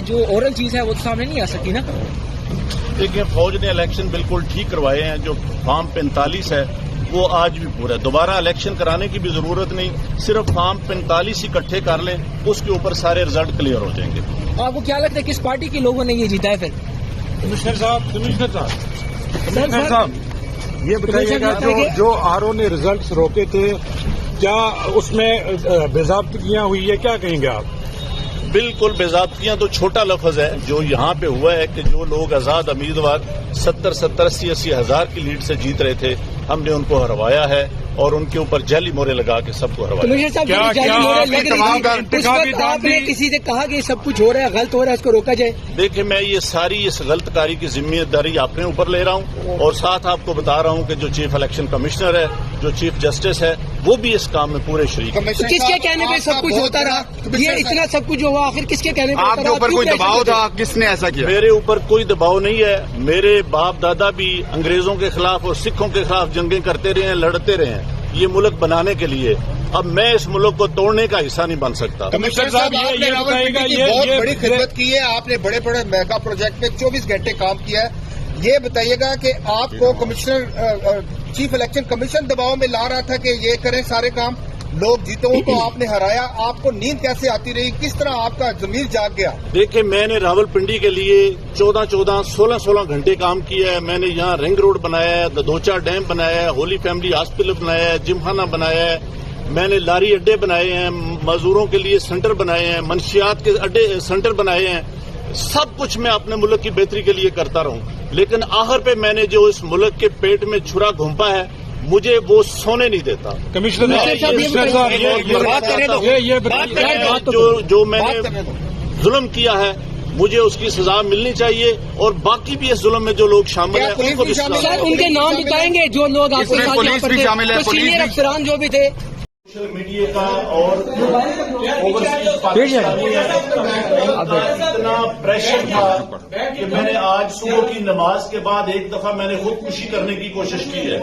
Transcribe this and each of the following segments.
جو اورل چیز ہے وہ تو سامنے نہیں آ سکتی نا؟ دیکھیں، فوج نے الیکشن بالکل ٹھیک کروائے ہیں. جو فارم 45 ہے وہ آج بھی پورا ہے. دوبارہ الیکشن کرانے کی بھی ضرورت نہیں، صرف فارم 45 اکٹھے کر لیں، اس کے اوپر سارے رزلٹ کلیئر ہو جائیں گے. آپ کو کیا لگتا ہے کس پارٹی کے لوگوں نے یہ جیتا ہے پھر؟ کمشنر صاحب یہ بتائیے گا جو آر او نے ریزلٹس روکے تھے، کیا اس میں بے ضابطگیاں ہوئی ہے؟ کیا کہیں گے آپ؟ بالکل بے ضابطگیاں تو چھوٹا لفظ ہے. جو یہاں پہ ہوا ہے کہ جو لوگ آزاد امیدوار 70-80 ہزار کی لیڈ سے جیت رہے تھے، ہم نے ان کو ہروایا ہے اور ان کے اوپر جعلی مورے لگا کے سب کو ہروایا. آپ نے کسی سے کہا کہ سب کچھ ہو رہا ہے، غلط ہو رہا ہے، اس کو روکا جائے؟ دیکھیں، میں یہ ساری اس غلط کاری کی ذمہ داری اپنے اوپر لے رہا ہوں اور ساتھ آپ کو بتا رہا ہوں کہ جو چیف الیکشن کمشنر ہے، جو چیف جسٹس ہے، وہ بھی اس کام میں پورے شریک ہیں. کس کے کہنے پہ سب کچھ ہوتا رہا؟ یہ اتنا سب کچھ ہوا آخر کس کے کہنے پہ؟ آپ کے اوپر کوئی دباؤ تھا؟ کس نے ایسا کیا؟ میرے اوپر کوئی دباؤ نہیں ہے. میرے باپ دادا بھی انگریزوں کے خلاف اور سکھوں کے خلاف جنگیں کرتے رہے ہیں، لڑتے رہے ہیں یہ ملک بنانے کے لیے. اب میں اس ملک کو توڑنے کا حصہ نہیں بن سکتا. کمشنر صاحب، آپ نے راولپنڈی کی بہت بڑی خدمت کی ہے، آپ نے بڑے بڑے میگا پروجیکٹ پہ 24 گھنٹے کام کیا ہے. یہ بتائیے گا کہ آپ کو کمشنر چیف الیکشن کمیشن دباؤ میں لا رہا تھا کہ یہ کریں سارے کام، لوگ جیتوں کو آپ نے ہرایا، آپ کو نیند کیسے آتی رہی؟ کس طرح آپ کا ضمیر جاگ گیا؟ دیکھیں، میں نے راولپنڈی کے لیے 16 گھنٹے کام کیا ہے. میں نے یہاں رنگ روڈ بنایا ہے، ددوچا ڈیم بنایا ہے، ہولی فیملی ہاسپٹل بنایا ہے، جم خانہ بنایا ہے. میں نے لاری اڈے بنائے ہیں، مزدوروں کے لیے سینٹر بنائے ہیں، منشیات کے اڈے سینٹر بنائے ہیں. سب کچھ میں اپنے ملک کی بہتری کے لیے کرتا رہوں، لیکن آخر پہ میں نے جو اس ملک کے پیٹ میں چھرا گھونپا ہے، مجھے وہ سونے نہیں دیتا. جو میں نے ظلم کیا ہے مجھے اس کی سزا ملنی چاہیے، اور باقی بھی اس ظلم میں جو لوگ شامل ہیں ان کو بھی سزا. ان کے نام بتائیں گے جو لوگ آپ کے پولیس بھی شامل ہے، سینئر افسران جو بھی تھے. سوشل میڈیا کا اور اتنا پریشر تھا کہ میں نے آج صبح کی نماز کے بعد ایک دفعہ میں نے خودکشی کرنے کی کوشش کی ہے،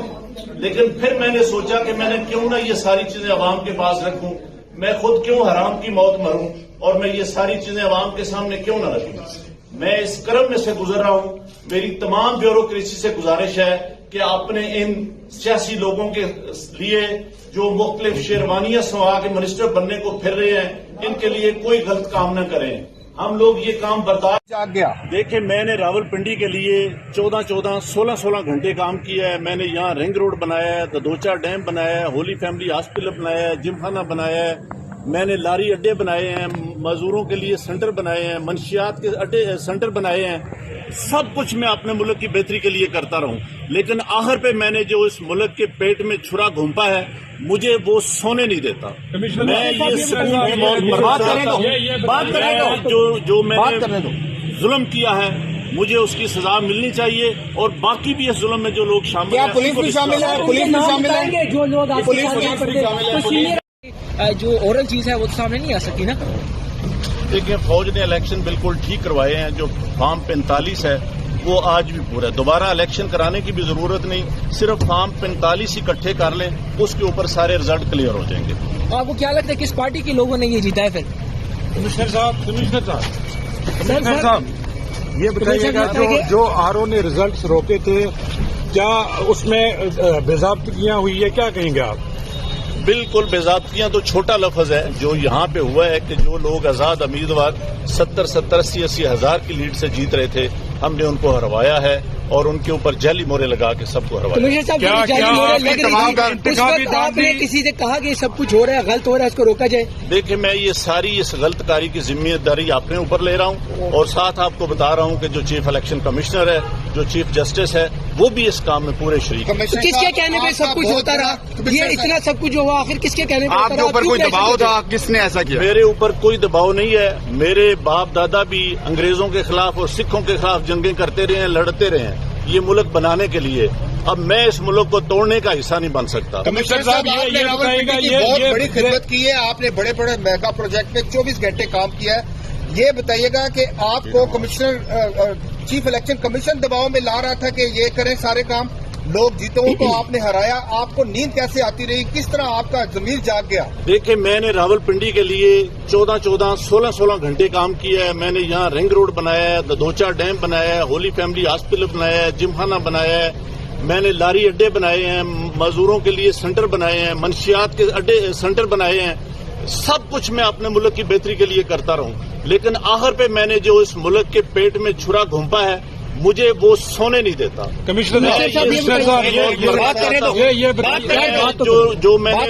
لیکن پھر میں نے سوچا کہ میں نے کیوں نہ یہ ساری چیزیں عوام کے پاس رکھوں، میں خود کیوں حرام کی موت مروں اور میں یہ ساری چیزیں عوام کے سامنے کیوں نہ رکھوں. میں اس کرم میں سے گزر رہا ہوں. میری تمام بیوروکریسی سے گزارش ہے کہ اپنے ان سیاسی لوگوں کے لیے جو مختلف شیروانیاں سوا کے منسٹر بننے کو پھر رہے ہیں، ان کے لیے کوئی غلط کام نہ کریں. ہم لوگ یہ کام برداشت جاگ گیا. دیکھیں، میں نے راولپنڈی کے لیے 16 گھنٹے کام کیا ہے. میں نے یہاں رنگ روڈ بنایا ہے، ددوچا ڈیم بنایا ہے، ہولی فیملی ہاسپٹل بنایا ہے، جم خانہ بنایا ہے. میں نے لاری اڈے بنائے ہیں، مزدوروں کے لیے سینٹر بنائے ہیں، منشیات کے اڈے سینٹر بنائے ہیں. سب کچھ میں اپنے ملک کی بہتری کے لیے کرتا رہوں، لیکن آخر پہ میں نے جو اس ملک کے پیٹ میں چھرا گھونپا ہے، مجھے وہ سونے نہیں دیتا. میں یہ سکون کی موت مرنا چاہتا ہوں. جو میں نے ظلم کیا ہے مجھے اس کی سزا ملنی چاہیے، اور باقی بھی اس ظلم میں جو لوگ شامل ہیں. پولیس بھی شامل ہے، پولیس بھی شامل ہے، جو لوگ آپ پولیس بھی شامل ہے. جو اورل چیز ہے وہ تو سامنے نہیں آ سکتی نا؟ دیکھیں، فوج نے الیکشن بالکل ٹھیک کروائے ہیں. جو فارم 45 ہے وہ آج بھی پورا ہے. دوبارہ الیکشن کرانے کی بھی ضرورت نہیں، صرف فارم 45 اکٹھے کر لیں، اس کے اوپر سارے رزلٹ کلیئر ہو جائیں گے. آپ کو کیا لگتا ہے کس پارٹی کے لوگوں نے یہ جیتا ہے پھر؟ کمشنر صاحب یہ بتائیے گا جو آر او نے ریزلٹس روکے تھے، کیا اس میں بے ضابطگیاں ہوئی ہے؟ کیا کہیں گے آپ؟ بالکل بے ضابطگیاں تو چھوٹا لفظ ہے. جو یہاں پہ ہوا ہے کہ جو لوگ آزاد امیدوار 70-80 ہزار کی لیڈ سے جیت رہے تھے، ہم نے ان کو ہروایا ہے اور ان کے اوپر جعلی مورے لگا کے سب کو ہروایا. آپ نے کسی سے کہا کہ سب کچھ ہو رہا ہے، غلط ہو رہا ہے، اس کو روکا جائے؟ دیکھیں، میں یہ ساری اس غلط کاری کی ذمہ داری اپنے اوپر لے رہا ہوں اور ساتھ آپ کو بتا رہا ہوں کہ جو چیف الیکشن کمشنر ہے، جو چیف جسٹس ہے، وہ بھی اس کام میں پورے شریک ہیں. کس کے کہنے پہ سب کچھ ہوتا رہا؟ یہ اتنا سب کچھ ہوا آخر کس کے کہنے پہ؟ آپ کے اوپر کوئی دباؤ تھا؟ کس نے ایسا کیا؟ میرے اوپر کوئی دباؤ نہیں ہے. میرے باپ دادا بھی انگریزوں کے خلاف اور سکھوں کے خلاف جنگیں کرتے رہے ہیں، لڑتے رہے ہیں یہ ملک بنانے کے لیے. اب میں اس ملک کو توڑنے کا حصہ نہیں بن سکتا. کمشنر صاحب، آپ نے راولپنڈی کی بہت بڑی خدمت کی ہے، آپ نے بڑے بڑے میگا پروجیکٹ پہ 24 گھنٹے کام کیا ہے. یہ بتائیے گا کہ آپ کو کمشنر چیف الیکشن کمیشن دباؤ میں لا رہا تھا کہ یہ کریں سارے کام، لوگ جیتے ہوں تو آپ نے ہرایا، آپ کو نیند کیسے آتی رہی؟ کس طرح آپ کا ضمیر جاگ گیا؟ دیکھیں، میں نے راولپنڈی کے لیے 16 گھنٹے کام کیا ہے. میں نے یہاں رنگ روڈ بنایا ہے، ددوچا ڈیم بنایا ہے، ہولی فیملی ہاسپٹل بنایا ہے، جم خانہ بنایا ہے. میں نے لاری اڈے بنائے ہیں، مزدوروں کے لیے سینٹر بنائے ہیں، منشیات کے اڈے سینٹر بنائے ہیں. سب کچھ میں اپنے ملک کی بہتری کے لیے کرتا رہوں، لیکن آخر پہ میں نے جو اس ملک کے پیٹ میں چھرا گھونپا ہے، مجھے وہ سونے نہیں دیتا. جو میں نے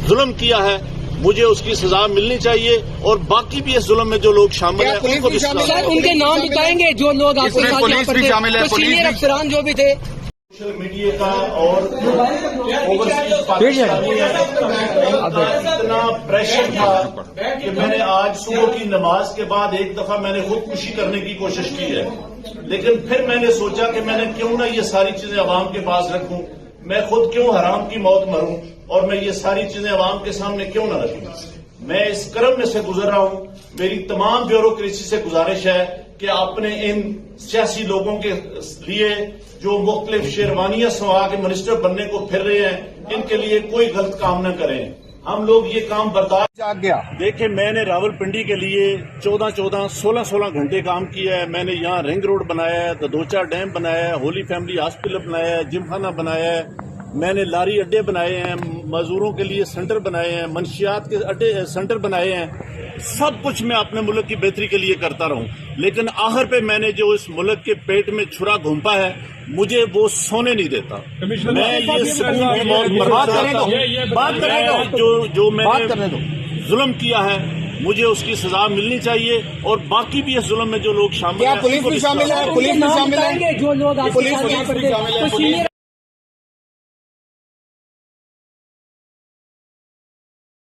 ظلم کیا ہے مجھے اس کی سزا ملنی چاہیے، اور باقی بھی اس ظلم میں جو لوگ شامل ہیں ان کو بھی سزا. سر ان کے نام بتائیں گے جو لوگ آپ کے ساتھ یہاں پر تھے، سینئر افسران جو بھی تھے. سوشل میڈیا کا اور اوورسیز پاکستانی اتنا پریشر تھا کہ میں نے آج صبح کی نماز کے بعد ایک دفعہ میں نے خودکشی کرنے کی کوشش کی ہے، لیکن پھر میں نے سوچا کہ میں نے کیوں نہ یہ ساری چیزیں عوام کے پاس رکھوں، میں خود کیوں حرام کی موت مروں اور میں یہ ساری چیزیں عوام کے سامنے کیوں نہ رکھوں. میں اس کرم میں سے گزر رہا ہوں. میری تمام بیوروکریسی سے گزارش ہے کہ اپنے ان سیاسی لوگوں کے لیے جو مختلف شیروانیاں سوا کے منسٹر بننے کو پھر رہے ہیں، ان کے لیے کوئی غلط کام نہ کریں. ہم لوگ یہ کام برداشت. جاگ گیا. دیکھیں، میں نے راولپنڈی کے لیے 16 گھنٹے کام کیا ہے. میں نے یہاں رنگ روڈ بنایا ہے، ددوچا ڈیم بنایا ہے، ہولی فیملی ہاسپٹل بنایا ہے، جم خانہ بنایا ہے. میں نے لاری اڈے بنائے ہیں، مزدوروں کے لیے سینٹر بنائے ہیں، منشیات کے اڈے سینٹر بنائے ہیں. سب کچھ میں اپنے ملک کی بہتری کے لیے کرتا رہوں، لیکن آخر پہ میں نے جو اس ملک کے پیٹ میں چھرا گھونپا ہے، مجھے وہ سونے نہیں دیتا. میں یہ سکون کی موت مرنا چاہتا ہوں. جو میں نے ظلم کیا ہے مجھے اس کی سزا ملنی چاہیے، اور باقی بھی اس ظلم میں جو لوگ شامل ہیں. پولیس بھی شامل ہے؟ جو لوگ آپ کے ساتھ یہاں پر تھے.